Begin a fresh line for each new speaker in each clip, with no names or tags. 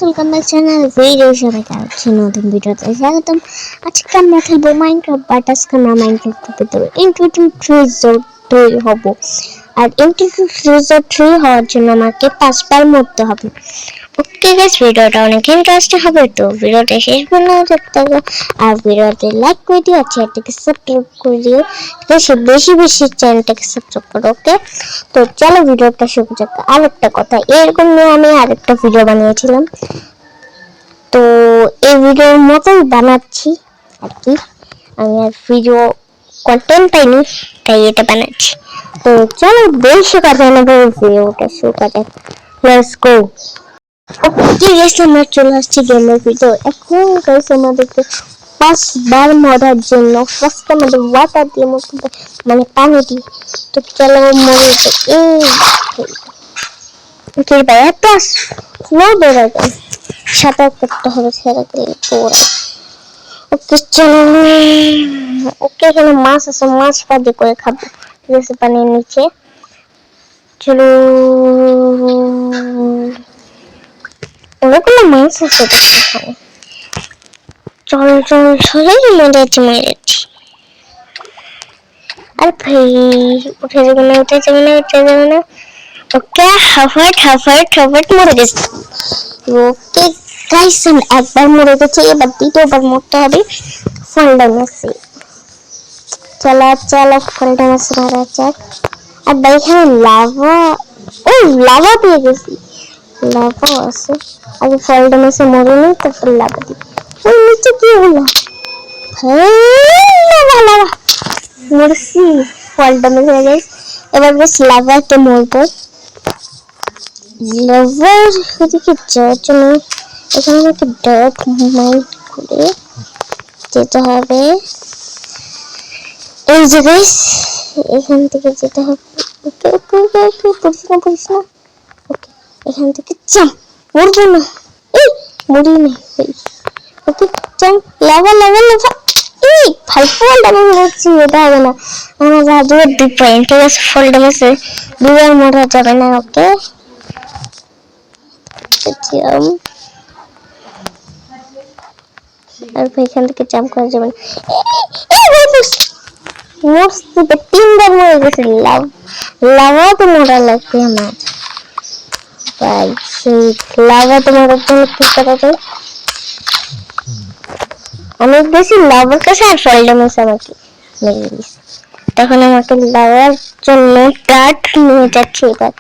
Welcome back channel video সবাইকে আজকে নতুন ভিডিওতে স্বাগতম। আজকে আমরা খেলবো মাইনক্রাফট বাট আজকে আমরা মাইনক্রাফটের ভিতরে ইনটু ট্রেজার তৈরি হব। আর ইনটু ট্রেজার 3 হওয়ার জন্য আমাকে 5বার মরতে হবে। ওকে গাইস, ভিডিওটা অনেক ইন্টারেস্টিং হবে, তো ভিডিওটা শেষ পর্যন্ত দেখতে হবে। আর ভিডিওতে লাইক করে দিও, চ্যানেলটাকে সাবস্ক্রাইব করে দিও, বেশি বেশি চ্যানেলটাকে সাবস্ক্রাইব করো। ওকে, তো চলো ভিডিওটা শুরু যাক। আরেকটা কথা, এরকম নিয়ে আমি আরেকটা ভিডিও বানিয়েছিলাম, তো এই ভিডিওর মতোই বানাচ্ছি আর কি। আমি আর ভিডিও কন্টেন্ট পাইনি, তাই এটা বানাচ্ছি। তো চলো বেশি কথা না বলে ভিডিওটা শুরু করা যাক। Let's go. ওকে গাইস, আমরা চলে আসছি গেমের ভিতর। এখন গাইস আমাদেরকে 5বার মরার জন্য ফার্স্ট আমাদের ওয়াটার দিয়ে মরতে হবে, মানে পানি দিয়ে। তো চলো মরে যাই। ওকে ভাই, এত স্লো দৌড়ায় যায়, সাঁতার করতে হবে, ছেড়ে গেলে দৌড়ায়। ওকে চলো। ওকে, এখানে মাছ আছে, মাছ পাদি করে খাবো, ঠিক আছে, পানির নিচে। চলো, অনেকগুলো মাছ আছে এখানে। চল চল, সবাই মরে যাচ্ছি। আর ভাই উঠে যাবে না। ওকে, হাফাট মরে গেছে। ওকে গাইস, আমি একবার মরে গেছি, এবার দ্বিতীয়বার মরতে হবে ফলটা মাছে। চলো ফলটা মাছ মারা যাক। আর ভাই এখানে লাভা পেয়ে গেছি, লাভা আছে। আগে ফলটা মাছে মরে নি, তারপর লাভা দিই। ওই নিচে কি হলো? লাভা মরছি, ফলটা মাছে গাইস। এবার বেশ লাভাতে মরবো। লাভার এদিকে যাওয়ার জন্য এখানে আমাকে ডার্ক মাইন্ড করে যেতে হবে। এই যে গাইস, এখান থেকে যেতে হবে। ওকে ওকে ওকে ওকে, পড়িস না। ওকে, এখান থেকে জাম্প। মরবো না, এই মরি না। ওকে জাম্প। লাভা এই ভাই, ফলটা আমি মরছি, এটা হবে না। আমার যা 2 পয়েন্ট, ঠিক আছে, ফলটা মাসে 2বার মরা যাবে না। ওকে আর এখান থেকে জাম্প করা যাবে না। 3বার মরে গেছে। লাভা তো মরা লাগবে আমার ভাই। সেই লাভা তো মরার জন্য কি করা যায়? অনেক বেশি লাভার কাছে আর ফলটা মাছ আমাকে মেরে দিচ্ছে। তখন আমাকে লাভার জন্য ডাট নিয়ে যাচ্ছে। এবার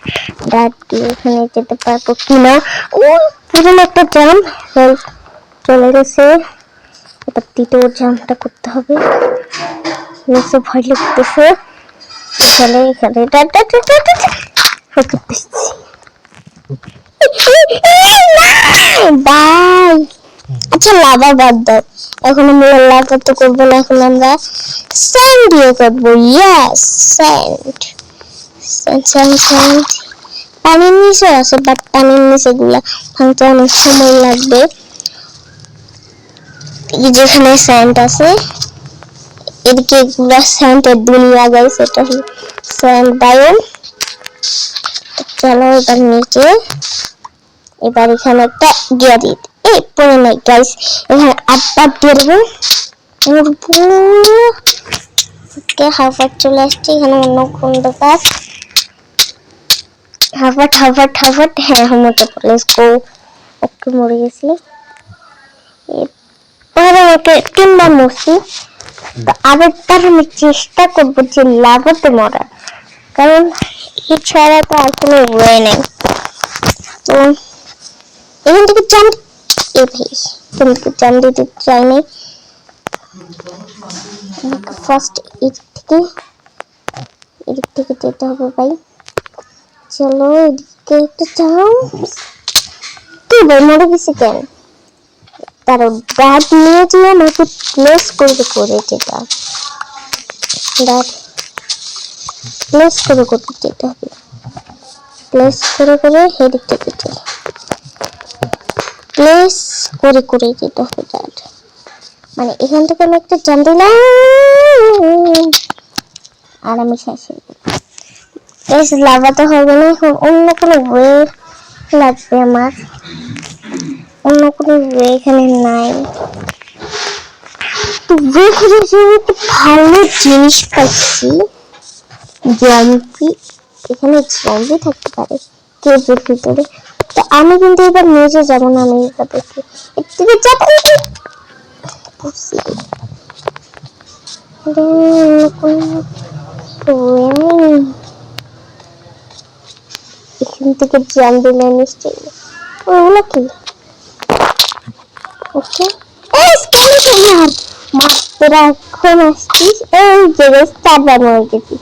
ডাট দিয়ে এখানে যেতে পারবো কিনা। ও পুরনো একটা জাম্প চলে গেছে। এবার দ্বিতীয় জাম্পটা করতে হবে। নিচে ভয় লাগতেছে। চলে এখানে বাই। আচ্ছা, লাভা বাদ দাও, এখন আমরা লাভা তো করবো না, এখন আমরা স্যান্ড দিয়ে করবো। ইয়েস, স্যান্ড পানির নিচে আছে, বাট পানির নিচে গুলা ভাঙতে অনেক সময় লাগবে। যেখানে স্যান্ড আছে এদিকে গুলা স্যান্ডের দুনিয়া গাইস, এটা হলো স্যান্ড বায়োম। চলো এবার নিচে, এবার এখানে একটা গিয়া দিই। এই পরে নাই গাইস, এখানে 8বার দিয়ে দেবো। ওকে, হাফাট চলে আসছে। এখানে অন্য কোন দোকান হাফাট। হ্যাঁ, মতো লেটস গো। ওকে, মরে গেছি। এবার আমাকে 3বার মরছি, তো আরেকবার আমি চেষ্টা করবো যে লাভাতে মরার, কারণ এছাড়া তো আর কোনো ওয়ে নেই। তো এখান থেকে জাম্প, কিন্তু জাম্প দিতে চাইনি। ফার্স্ট এদিক থেকে যেতে হবে ভাই। চলো এদিকে একটা জাম্প। কি ভাই, মরে গেছি কেন? তারা ডাট নিয়ে যেয়ে আমাকে প্লেস করে যেটা ডাট প্লেস করে যেতে হবে। প্লেস করে হেডিক থেকে প্লেস করে যেতে হবে ডাট, মানে এখান থেকে আমি একটা জাম্প দিলাম আর আমি শেষ হয়ে গেছি। লাভাতে হবে না, এখন অন্য কোনো ওয়ে লাগবে আমার। কোনো ওয়ে এখানে নাই। তো ওয়ে খুঁজে একটা ভালো জিনিস পাচ্ছি, জম্বি। এখানে জম্বি থাকতে পারে কেভের ভিতরে। তো আমি কিন্তু এবার নিচে যাবো না, আমি এটাকে একদিকে যাবো। এখান থেকে জম্বি না নিশ্চয়ই। ওগুলো কি? ওকে তোরা এখন আসছিস, এই যে চারবার মরে গেছি।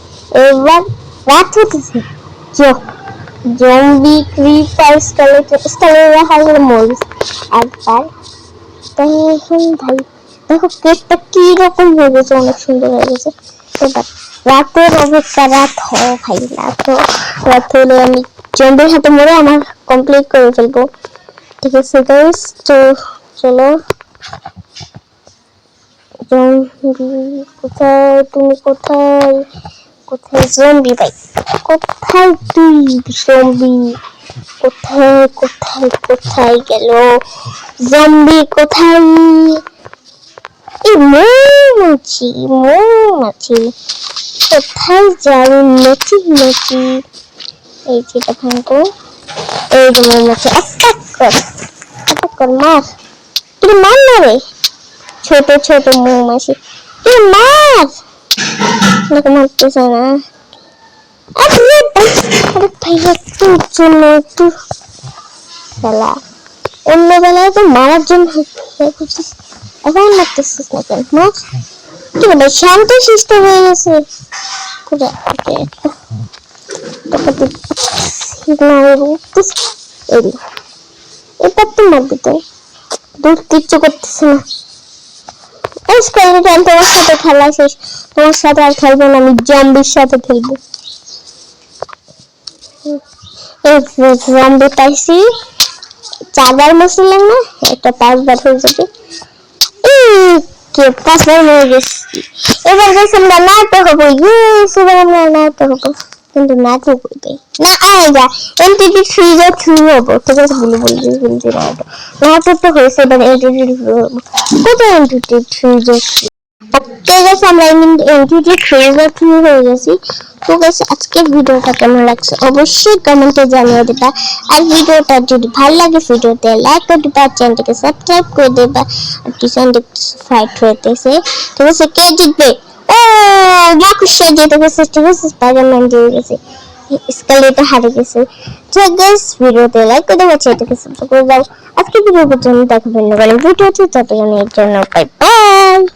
এবার রাত হতেছে, জম্বি ক্রিপার স্কেলেটন হাজার মরিস একবার। তাই এখন ভাই দেখো কেকটা কি রকম হয়ে গেছে, অনেক সুন্দর হয়ে গেছে। এবার রাতের অবস্থা, রাত ভাই রাত হলে আমি জম্বির হাতে মরে আমার কমপ্লিট করে ফেলবো। ঠিক আছে গাইস, তো চলো। জম্বি কোথায়, তুমি কোথায়? কোথায় জম্বি ভাই? কোথায় তুই জম্বি? কোথায় কোথায় কোথায় গেল জম্বি? কোথায়? এই মৌমাছি মৌমাছি কোথায় যাবে? নচি নচি এই যেটা ভাঙবো, এই যে মৌমাছি অ্যাটাক কর মার। তুই মার না রে ছোট ছোট মৌমাছি, তুই মার। নাকি মারতেছে না? আরে ভাইয়া তোর জন্য একটু খেলা, অন্য বেলায় তো মারার জন্য এখন মারতেছিস না কেন? মার। কি বলে শান্ত শিষ্ট হয়ে গেছে। এবার তো মারবি তো, দূর কিচ্ছু করতেছে না। তোমার সাথে খেলা শেষ, তোমার সাথে আর খেলবো না, আমি জম্বির সাথে খেলবো। জম্বি পাইছি, চারবার মরছিলাম না, একটা 5বার হয়ে যাবে। কে 5বার মরে গেছি। এবার গেছি আমরা নাটক হবো, এবার আমরা নাটক হবো, কিন্তু নাটক হইবে না। আয়গা এনটিটি 3 হবো, ঠিক আছে? বলি নাটক তো হয়েছে, এবার এনটিটি 3 হবো। কোথায় এনটিটি 3 ঠিক আছে, আমরা এনটিটি 3 হয়ে গেছি। তো গাইস আজকের ভিডিওটা কেমন লাগছে অবশ্যই কমেন্টে জানিয়ে দিবা। আর ভিডিওটা যদি ভালো লাগে ভিডিওতে লাইক করে দিবা, চ্যানেলটাকে সাবস্ক্রাইব করে দিবা। আর টিউশন ফাইট হইতেছে, ঠিক আছে? কে জিতবে? ও মাকুশা জিতে গেছে, ঠিক আছে? স্পাইডারম্যান জিতে গেছে, স্কেলেটন হারে গেছে। ঠিক গাইস ভিডিওতে লাইক করে দিবা, চ্যানেলটাকে সাবস্ক্রাইব করে দাও। আজকে ভিডিও পর্যন্ত দেখাবেন না, ভিডিওটি ততক্ষণের জন্য বাই বাই।